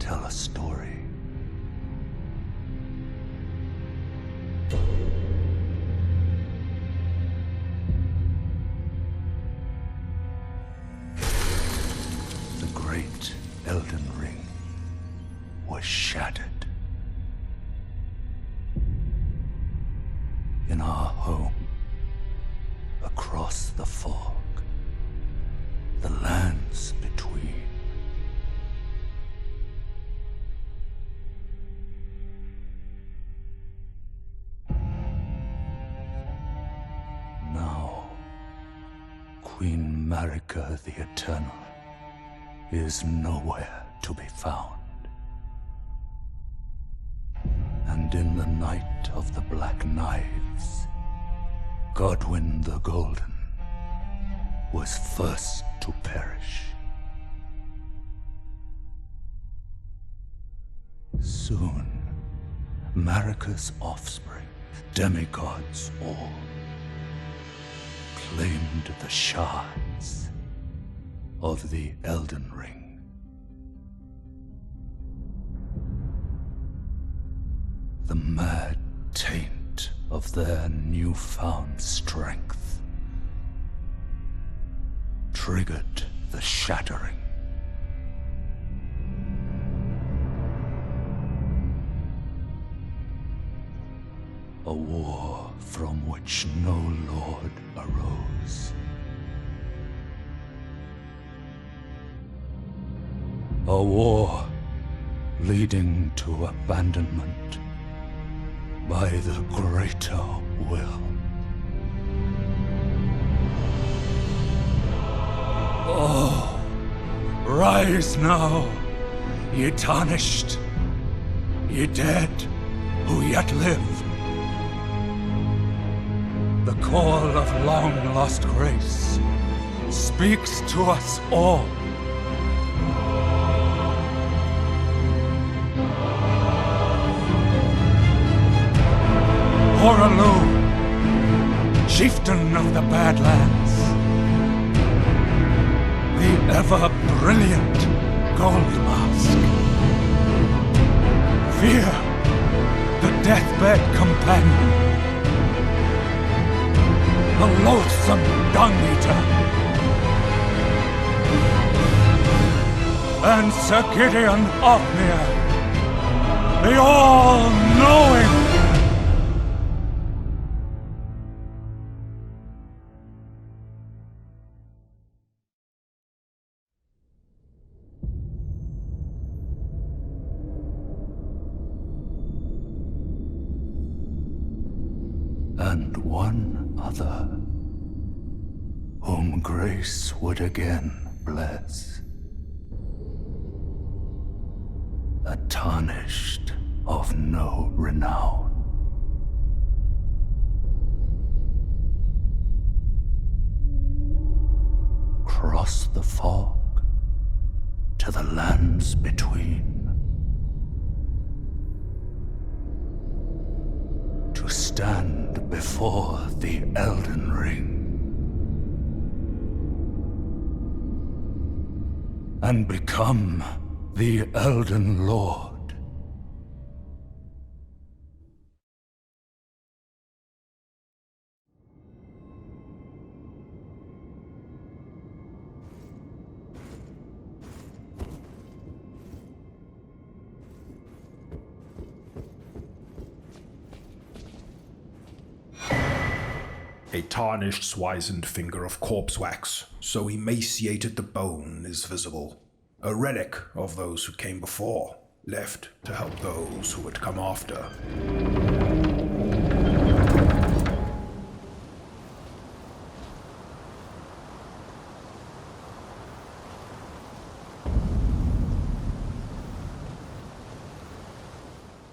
tell a story. The great Elden Ring was shattered. In our home, across the fog, the lands between. Now, Queen Marika the Eternal is nowhere to be found. And in the night of the Black Knives, Godwyn the Golden was first to perish. Soon, Marika's offspring, demigods all, claimed the shards of the Elden Ring. The mad taint of their newfound strength triggered the shattering. A war from which no lord arose. A war leading to abandonment by the greater will. Oh, rise now, ye tarnished, ye dead who yet live. The call of long-lost grace speaks to us all. Horalu, chieftain of the Badlands, the ever-brilliant Gold Mask, Fear, the deathbed companion, the loathsome Dung-Eater, and Sir Gideon Ofnir, the all-knowing. And one other, whom grace would again bless. A tarnished of no renown. Cross the fog to the lands between. To stand before the Elden Ring and become the Elden Lord. A tarnished, wizened finger of corpse wax, so emaciated the bone, is visible. A relic of those who came before, left to help those who would come after.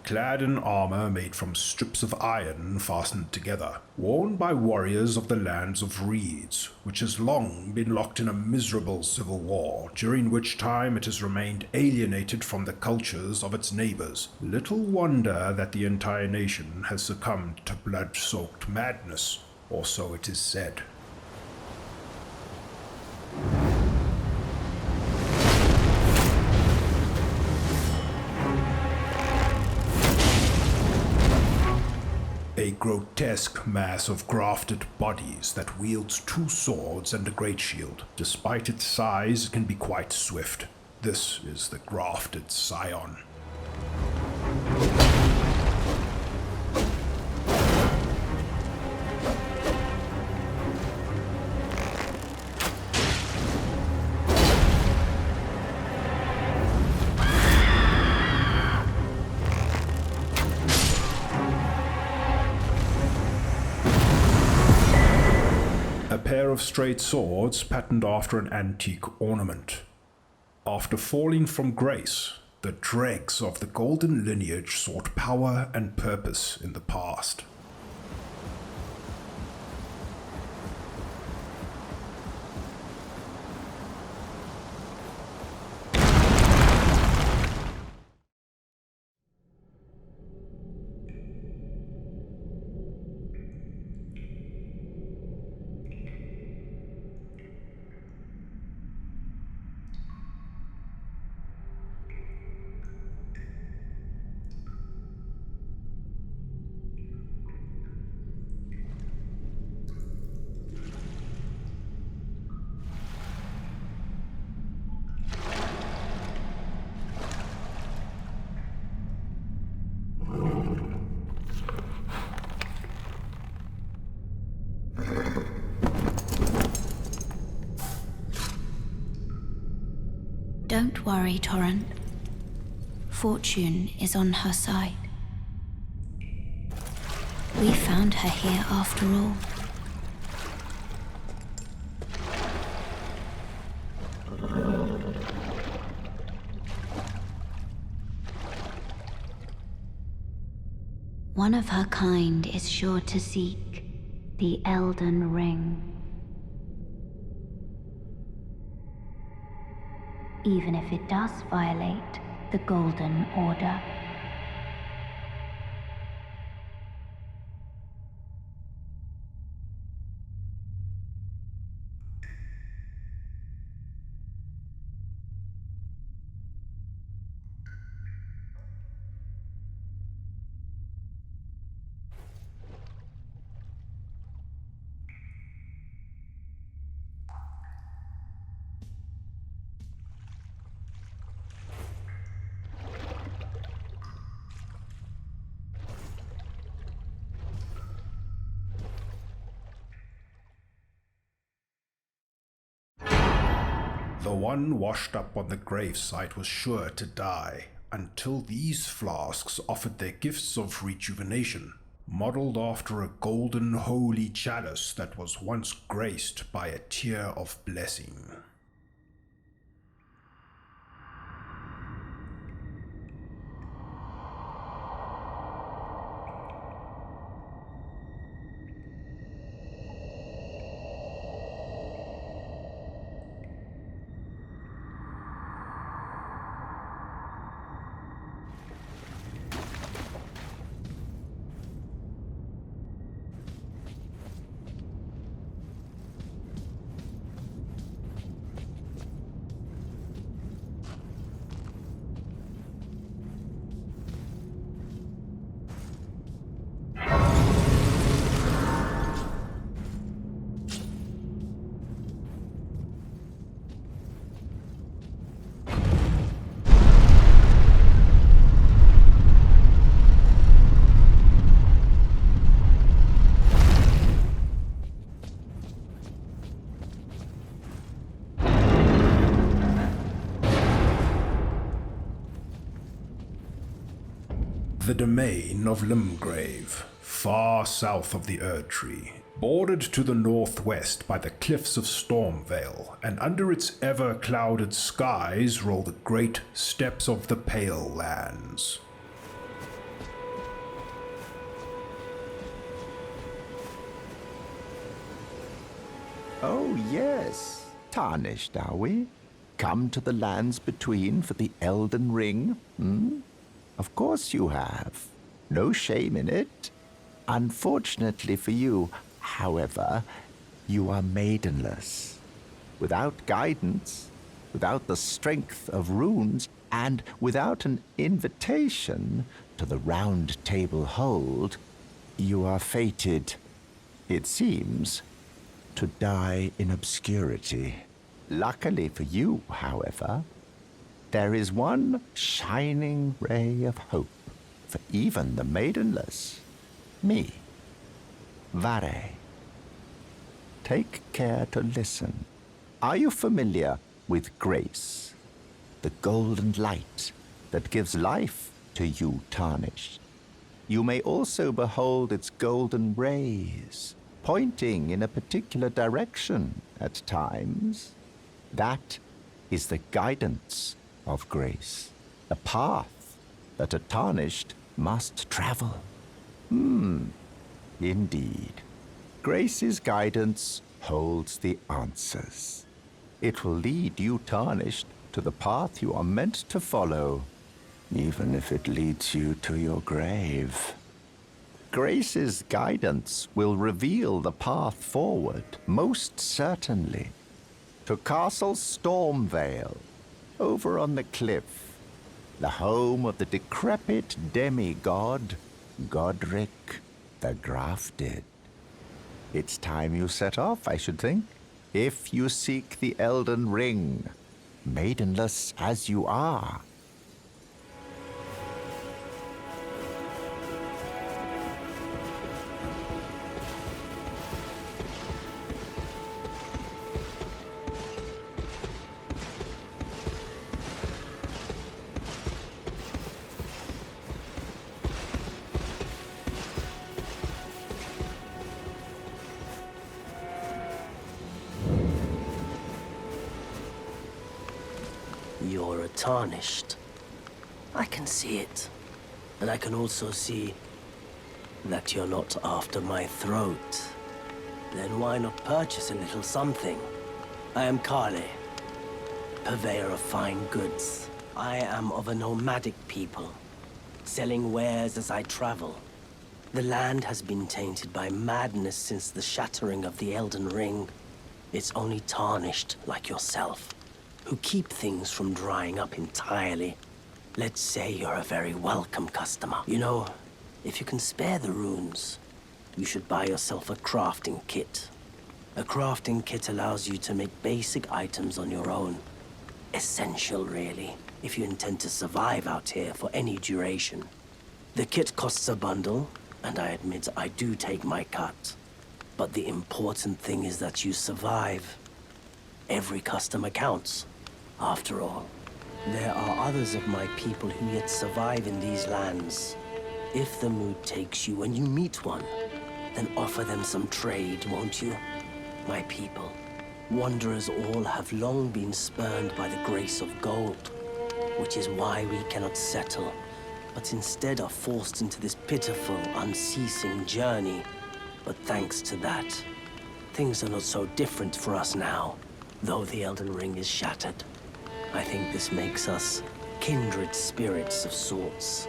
Clad in armor made from strips of iron fastened together, worn by warriors of the lands of reeds, which has long been locked in a miserable civil war, during which time it has remained alienated from the cultures of its neighbors. Little wonder that the entire nation has succumbed to blood-soaked madness, or so it is said. grotesque mass of grafted bodies that wields 2 swords and a great shield. Despite its size, it can be quite swift. This is the grafted scion. A pair of straight swords patterned after an antique ornament. After falling from grace, the dregs of the golden lineage sought power and purpose in the past. Don't worry, Torrent. Fortune is on her side. We found her here after all. One of her kind is sure to seek the Elden Ring. Even if it does violate the Golden Order. The one washed up on the gravesite was sure to die, until these flasks offered their gifts of rejuvenation, modeled after a golden holy chalice that was once graced by a tear of blessing. The domain of Limgrave, far south of the Erdtree, bordered to the northwest by the cliffs of Stormvale, and under its ever-clouded skies roll the great steppes of the Pale Lands. Oh yes, tarnished are we? Come to the lands between for the Elden Ring, hmm? Of course you have. No shame in it. Unfortunately for you, however, you are maidenless. Without guidance, without the strength of runes, and without an invitation to the Round Table Hold, You are fated, it seems, to die in obscurity. Luckily for you, however, there is one shining ray of hope for even the maidenless. Me. Vare. Take care to listen. Are you familiar with grace? The golden light that gives life to you tarnished. You may also behold its golden rays, pointing in a particular direction at times. That is the guidance of grace, a path that a tarnished must travel. Indeed. Grace's guidance holds the answers. It will lead you tarnished to the path you are meant to follow, even if it leads you to your grave. Grace's guidance will reveal the path forward, most certainly, to Castle Stormvale, over on the cliff, the home of the decrepit demigod, Godric the Grafted. It's time you set off, I should think, if you seek the Elden Ring, maidenless as you are. You're tarnished. I can see it. And I can also see that you're not after my throat. Then why not purchase a little something? I am Kale, purveyor of fine goods. I am of a nomadic people, selling wares as I travel. The land has been tainted by madness since the shattering of the Elden Ring. It's only tarnished like yourself who keep things from drying up entirely. Let's say you're a very welcome customer. You know, if you can spare the runes, you should buy yourself a crafting kit. A crafting kit allows you to make basic items on your own. Essential, really, if you intend to survive out here for any duration. The kit costs a bundle, and I admit I do take my cut. But the important thing is that you survive. Every customer counts, after all. There are others of my people who yet survive in these lands. If the mood takes you when you meet one, then offer them some trade, won't you? My people, wanderers all have long been spurned by the grace of gold, which is why we cannot settle, but instead are forced into this pitiful, unceasing journey. But thanks to that, things are not so different for us now, though the Elden Ring is shattered. I think this makes us kindred spirits of sorts.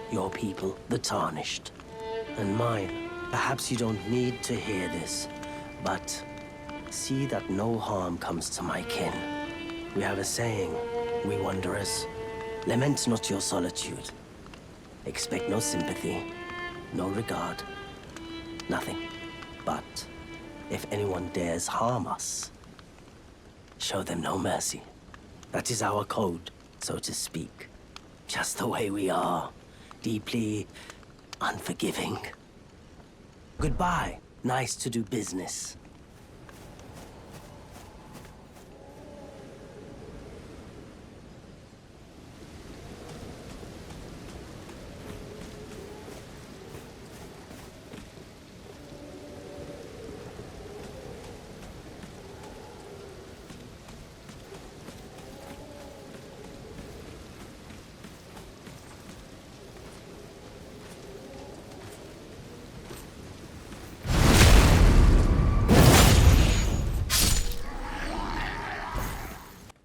Your people, the Tarnished, and mine. Perhaps you don't need to hear this, but see that no harm comes to my kin. We have a saying, we wanderers, lament not your solitude. Expect no sympathy, no regard, nothing. But if anyone dares harm us, show them no mercy. That is our code, so to speak. Just the way we are, deeply unforgiving. Goodbye. Nice to do business.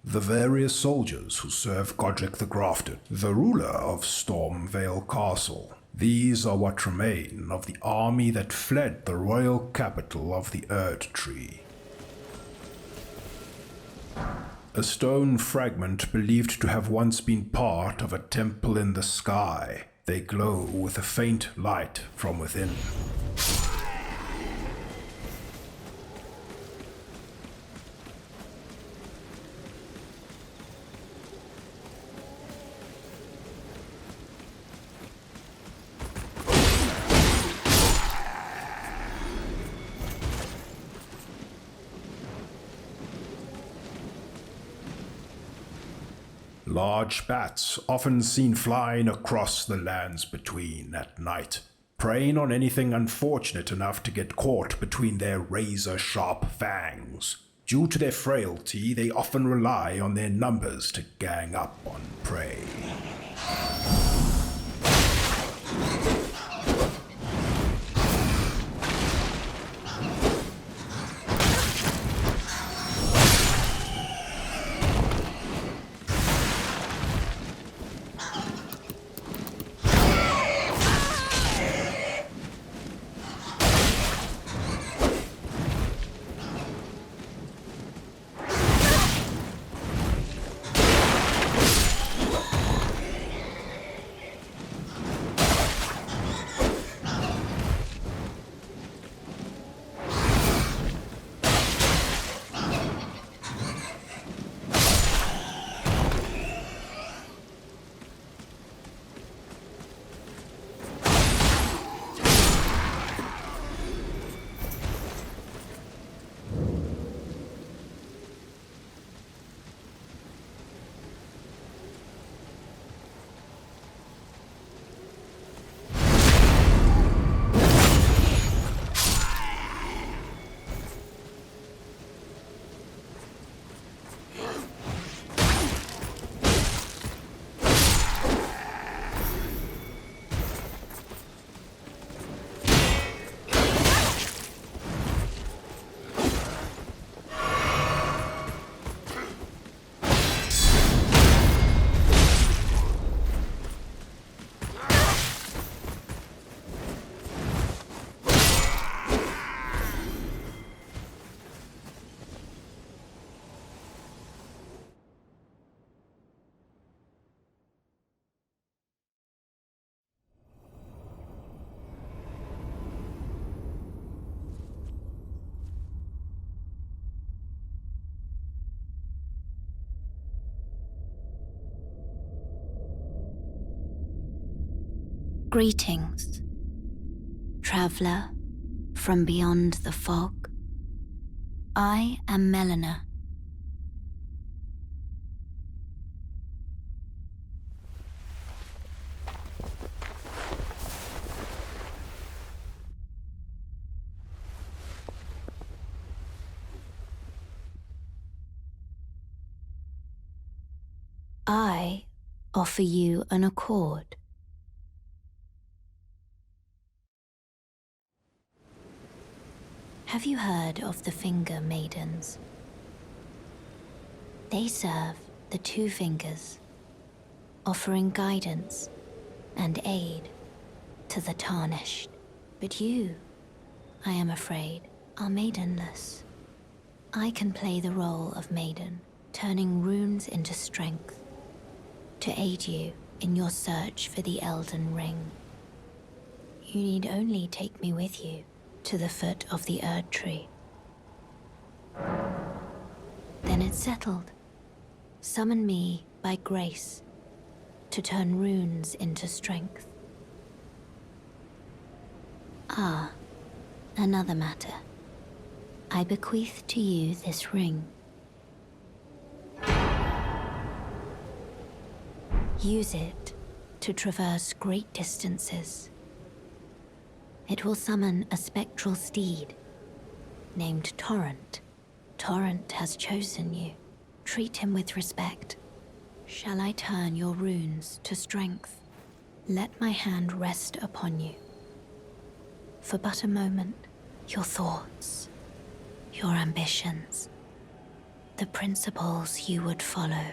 The various soldiers who serve Godric the Grafted, the ruler of Stormvale Castle. These are what remain of the army that fled the royal capital of the Erd Tree. A stone fragment believed to have once been part of a temple in the sky. They glow with a faint light from within. Large bats often seen flying across the lands between at night, preying on anything unfortunate enough to get caught between their razor-sharp fangs. Due to their frailty, they often rely on their numbers to gang up on prey. Greetings, traveler from beyond the fog. I am Melina. I offer you an accord. Have you heard of the Finger Maidens? They serve the two fingers, offering guidance and aid to the tarnished. But you, I am afraid, are maidenless. I can play the role of maiden, turning runes into strength, to aid you in your search for the Elden Ring. You need only take me with you to the foot of the Erd Tree. Then it's settled. Summon me by grace to turn runes into strength. Ah, another matter. I bequeath to you this ring. Use it to traverse great distances. It will summon a spectral steed named Torrent. Torrent has chosen you. Treat him with respect. Shall I turn your runes to strength? Let my hand rest upon you. For but a moment, your thoughts, your ambitions, the principles you would follow.